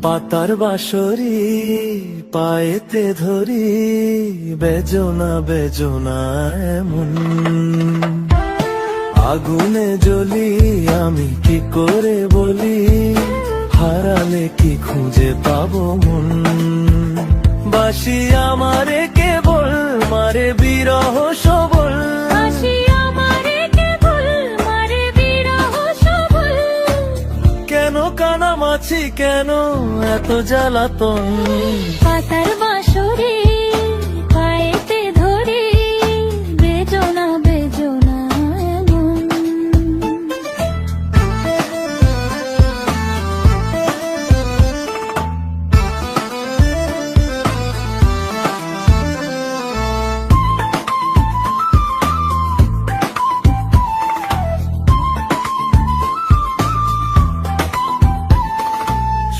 পাতার বাঁশরি পায়েতে ধরি, বেজনা বেজনা এমন। আগুনে জ্বলি আমি কি করে বলি, হারালে কি খুঁজে পাবো মন। বাসি আমারে কেবল মারে বিরহ সবল, কেন কানামাছি কেন এত জ্বালাতন। পাতার বাঁশরি পায়েতে ধরি, বেজনা বেজনা এমন।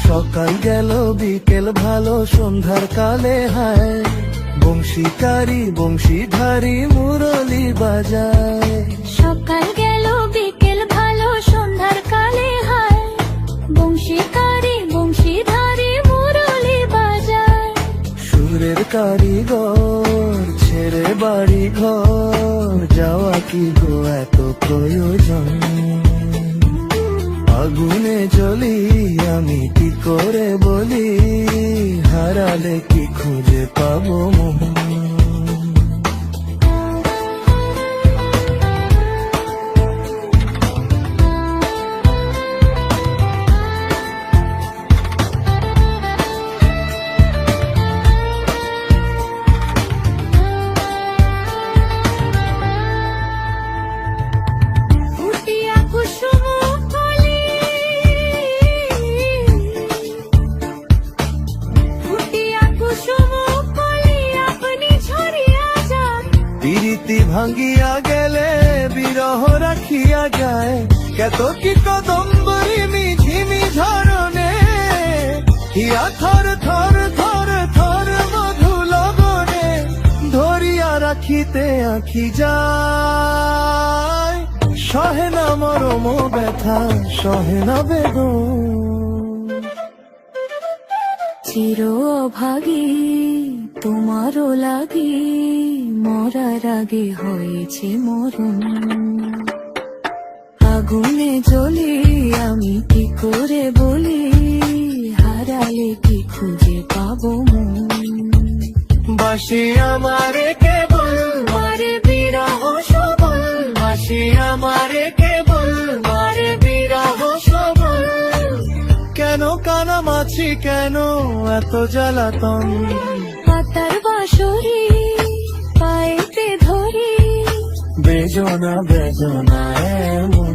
সকাল গেল বিকেল ভালো সন্ধ্যার কালে হায়, বংশীকারী বংশীধারী মুরলি বাজায়। সকাল গেল বিকেল ভালো সন্ধ্যার কালে হায়, বংশীকারী বংশীধারী মুরলি বাজায়। সুরের কারিগর ছেড়ে বাড়ি ঘর, যাওয়া কি গো এত প্রয়োজন। আগুনে জ্বলি আমি কি করে বলি, হারালে কি খুঁজে পাবো মন। ফুটিয়া কুসুম কলি, ফুটিয়া কুসুম কলি আপনি ছড়িয়া যান। প্রীতি ভাঙ্গিয়া গেলে বিরহ রাখিয়া যায়, কত কি কদম্বরী মিঝিমি ঝরনে, হিয়া থর থর থর থর মধু লগনে, ধরিয়া রাখিতে আঁখি যায়। সহে না মরম ব্যথা সহে না বেদন। চির অভাগী তোমারও লাগি, মরার আগে হয়েছে মরণ। আগুনে জ্বলি আমি কি করে বলি, হারালে কি খুঁজে পাবো মন। বাসি আমারে কেবল মারে বিরহ সবল, বাসি আমারে কেবল মারে বিরহ সবল, কেন কানামাছি কেন এত জ্বালাতন। পাতার বাঁশরি পায়েতে ধরি, বেজনা বেজনা এমন।